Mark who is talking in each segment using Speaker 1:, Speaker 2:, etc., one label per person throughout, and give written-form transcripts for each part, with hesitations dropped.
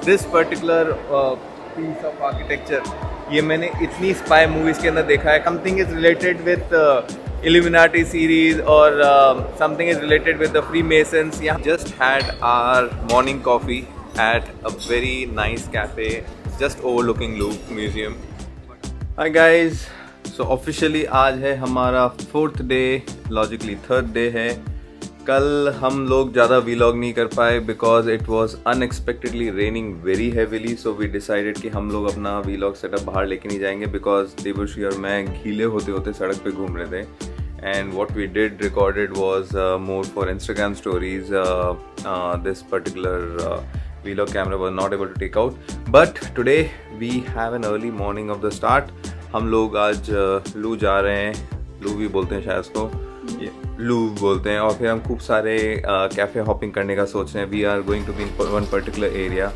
Speaker 1: This particular piece of architecture ये मैंने इतनी स्पाई मूवीज़ के अंदर देखा है. Something is related with Illuminati series or something is related with the Freemasons. Yeah, just had our morning coffee at a very nice cafe just overlooking Louvre Museum. Hi guys, so officially आज है हमारा 4th day, logically 3rd day है. कल हम लोग ज़्यादा vlog नहीं कर पाए because it was unexpectedly raining very heavily, so we decided कि हम लोग अपना vlog setup बाहर लेके नहीं जाएंगे because देवर्षी और मैं गीले होते होते सड़क पे घूम रहे थे. And what we did recorded was more for Instagram stories. This particular vlog camera was not able to take out. But today we have an early morning of the start. हम लोग आज लू जा रहे हैं. लू भी बोलते हैं शायद उसको, लू बोलते हैं. और फिर हम खूब सारे कैफ़े हॉपिंग करने का सोच रहे हैं. We are going to be in one particular area.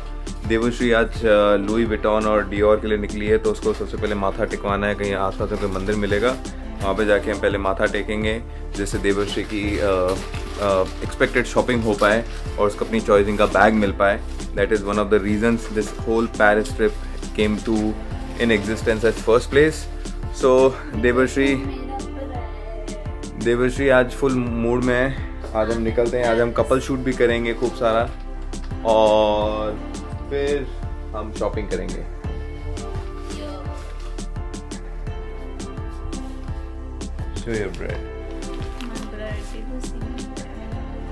Speaker 1: Devarshi आज लुई विटॉन और डियोर के लिए निकली है, तो उसको सबसे पहले माथा टिकवाना है. कहीं आसपास में कोई मंदिर मिलेगा, वहाँ पे जाके हम पहले माथा टेकेंगे, जिससे देवर्षी की एक्सपेक्टेड शॉपिंग हो पाए और उसको अपनी चॉइसिंग का बैग मिल पाए. That is one of the reasons this whole Paris trip came to in existence at first place. So Devarshi आज फुल मूड में है. आज हम निकलते हैं. आज हम कपल शूट भी करेंगे खूब सारा, और फिर हम शॉपिंग करेंगे. Show your bread.
Speaker 2: My bread, people see my bread.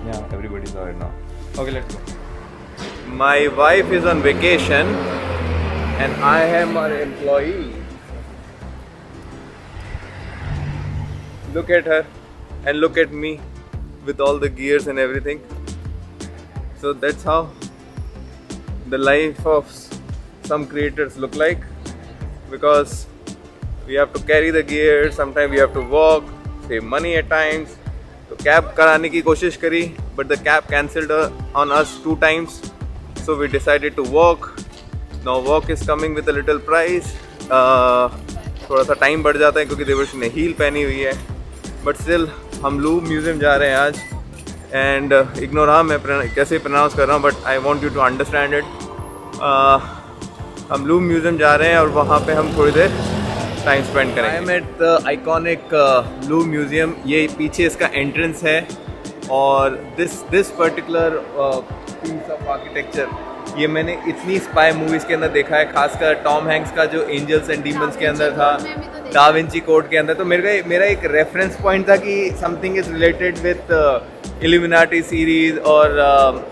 Speaker 1: Yeah, everybody saw it now. Okay, let's go. My wife is on vacation and I am her employee. Look at her and look at me with all the gears and everything. So that's how the life of some creators look like, because we have to carry the gear, sometimes we have to walk, save money at times. तो cab कराने की कोशिश करी, but the cab cancelled on us 2 times, so we decided to walk. Now walk is coming with a little price. थोड़ा सा time बढ़ जाता है क्योंकि देवर्षी ने हील पहनी हुई है, but still हम लूव म्यूज़ियम जा रहे हैं आज. एंड इग्नोर, हाँ मैं कैसे प्रोनाउंस कर रहा हूँ, but I want you to understand it. हम लूव म्यूज़ियम जा रहे हैं और वहाँ पे हम थोड़ी देर टाइम स्पेंड करेंगे. I am at the iconic Louvre museum. ये पीछे इसका एंट्रेंस है, और this particular piece of architecture ये मैंने इतनी स्पाई मूवीज़ के अंदर देखा है, खासकर टॉम हैंक्स का जो एंजल्स एंड डीमंस के अंदर था, दा विंची कोड के अंदर. तो मेरा एक रेफरेंस पॉइंट था कि something is related with Illuminati series और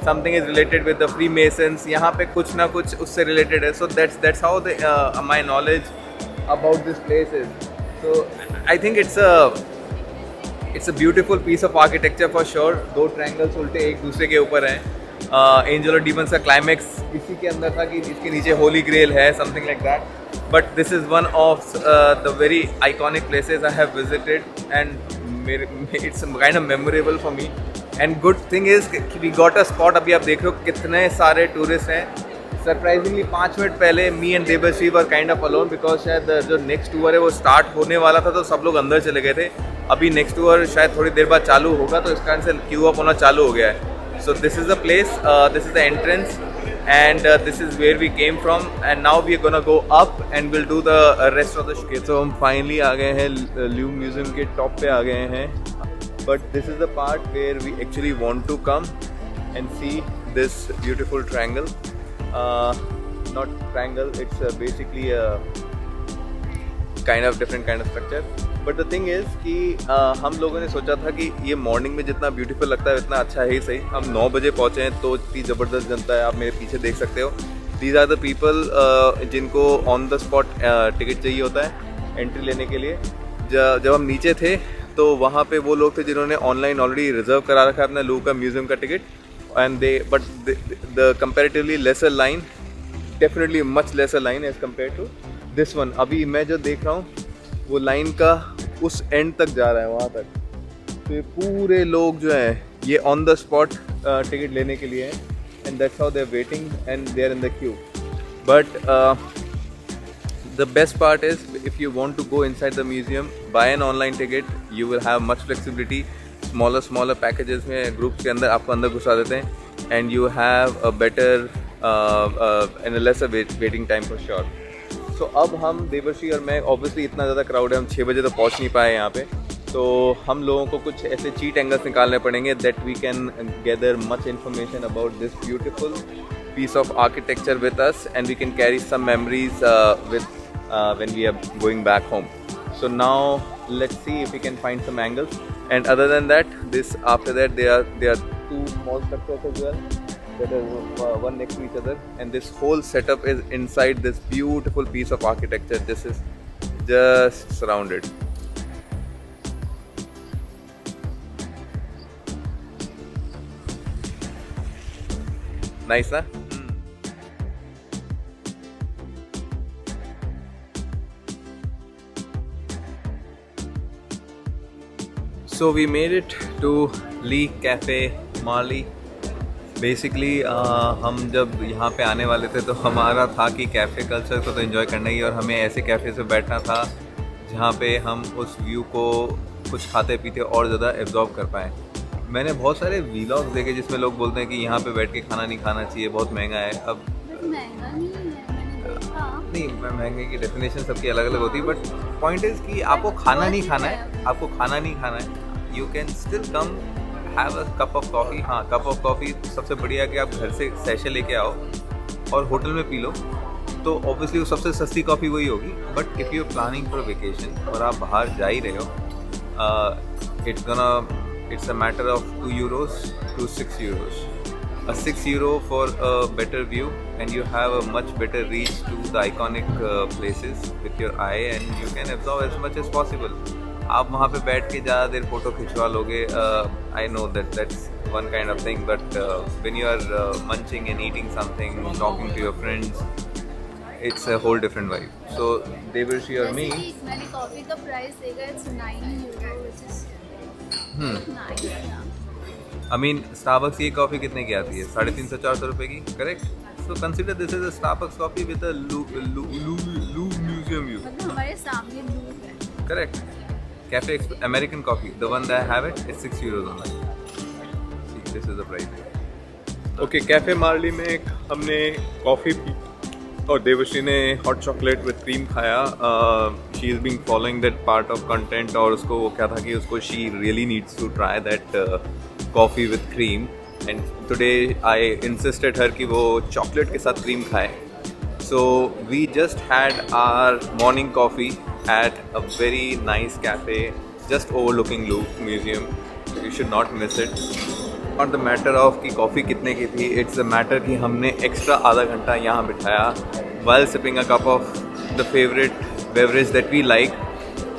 Speaker 1: something is related with the Freemasons. यहाँ पे कुछ ना कुछ उससे रिलेटेड है. So that's how my knowledge about this place is. So I think it's a beautiful piece of architecture for sure. 2 triangles उल्टे एक दूसरे के ऊपर हैं. एंजल और डीमंस का क्लाइमैक्स इसी के अंदर था कि इसके नीचे होली ग्रेल है, something like that. But this is one of the very iconic places I have visited, and it's kind of memorable for me. And good thing is we got a spot. अभी आप देख रहे हो कितने सारे tourist हैं. Surprisingly 5 minute पहले me and Devarshi were kind of alone, because शायद जो नेक्स्ट टूर है वो स्टार्ट होने वाला था, तो सब लोग अंदर चले गए थे. अभी नेक्स्ट टूर शायद थोड़ी देर बाद चालू होगा, तो इस कारण से क्यू अप होना चालू हो गया है. So this is the place, this is the entrance, and this is where we came from. And now we are gonna go up and will do the rest of the show. तो हम finally आ गए हैं Louvre museum के top पे आ गए हैं. But this is the part where we actually want to come and see this beautiful triangle. Not triangle, it's basically a kind of different kind of structure. But the thing is कि हम लोगों ने सोचा था कि ये morning में जितना ब्यूटीफुल लगता है उतना अच्छा है ही सही. हम 9 बजे पहुँचे हैं, तो इतनी ज़बरदस्त जनता है. आप मेरे पीछे देख सकते हो. These are the people जिनको ऑन द स्पॉट टिकट चाहिए होता है एंट्री लेने के लिए. जब हम नीचे थे तो वहाँ पे वो लोग थे जिन्होंने ऑनलाइन ऑलरेडी रिजर्व करा रखा है अपना लूव का म्यूज़ियम का ticket. And but the comparatively lesser line, definitely much lesser line as compared to this one. अभी मैं जो देख रहा हूँ वो लाइन का उस एंड तक जा रहा है, वहाँ तक. तो ये पूरे लोग जो हैं ये ऑन द स्पॉट टिकट लेने के लिए हैं, and that's how they're waiting and they're in the queue. But the best part is if you want to go inside the museum, buy an online ticket, you will have much flexibility. Smaller packages में groups के अंदर आपको अंदर घुसा देते हैं, and you have a better and a lesser waiting time for sure. So अब हम देवर्षि और मैं obviously इतना ज़्यादा crowd है, हम 6 बजे तो पहुँच नहीं पाए यहाँ पे, तो हम लोगों को कुछ ऐसे cheat angles निकालने पड़ेंगे that we can gather much information about this beautiful piece of architecture with us, and we can carry some memories when we are going back home. So now let's see if we can find some angles. And other than that, after that there are two small structures as well that are one next to each other, and this whole setup is inside this beautiful piece of architecture. This is just surrounded. Nice, na? So we made it to Lee Cafe Marley. Basically हम जब यहाँ पे आने वाले थे तो हमारा था कि कैफ़े कल्चर को तो एंजॉय करना ही, और हमें ऐसे कैफ़े से बैठना था जहाँ पे हम उस व्यू को कुछ खाते पीते और ज़्यादा एब्जॉर्ब कर पाएँ. मैंने बहुत सारे वीलॉग्स देखे जिसमें लोग बोलते हैं कि यहाँ पे बैठ के खाना नहीं खाना चाहिए, बहुत महंगा है. अब
Speaker 2: महंगा नहीं है, मैंने देखा.
Speaker 1: नहीं, महंगे की डेफिनेशन सबकी अलग अलग होती है, बट पॉइंट इज़ कि आपको खाना नहीं खाना है, आपको खाना नहीं खाना है, you can still come have a cup of coffee. हाँ, कप ऑफ कॉफ़ी सबसे बढ़िया है कि आप घर से सैशे लेके आओ और होटल में पी लो, तो ऑब्वियसली वो सबसे सस्ती कॉफ़ी वही होगी. But if you are planning for vacation और आप बाहर जा ही रहे हो, it's a matter of €2 to €6. A €6 for a better view, and you have a much better reach to the iconic places with your eye, and you can absorb as much as possible. आप वहाँ पे बैठ के ज़्यादा देर photo खिंचवा लोगे. I know that's one kind of thing, but when you are munching and eating something, talking to your friends, it's a whole different vibe. So Devarshi or me,
Speaker 2: मैंने coffee का प्राइस देखा, it's €9, which is nice. Yeah.
Speaker 1: I mean, Starbucks की coffee कितने की आती है? 350-400 रुपए की, correct? So consider this is a Starbucks coffee with a Louvre museum view.
Speaker 2: मतलब हमारे सामने लूप है.
Speaker 1: Correct. Cafe American coffee, the one that I have it, it's €6 only. See, this is the price. Okay, Cafe Marley में हमने coffee P और देवश्री ने hot chocolate with cream खाया. She is being following that part of content, और उसको वो क्या था कि उसको she really needs to try that coffee with cream, and today I insisted her कि वो चॉकलेट के साथ क्रीम खाए. So we just had our morning coffee at a very nice cafe just overlooking Louvre Museum. You should not miss it. Not the matter of कि coffee कितने की थी, it's the matter कि हमने extra आधा घंटा यहाँ बिठाया while sipping a cup of the favorite beverage that we like,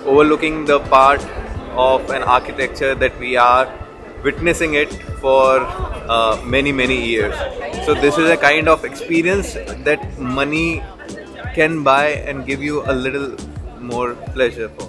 Speaker 1: overlooking the part of an architecture that we are witnessing it for many years. So this is a kind of experience that money can buy and give you a little more pleasure for.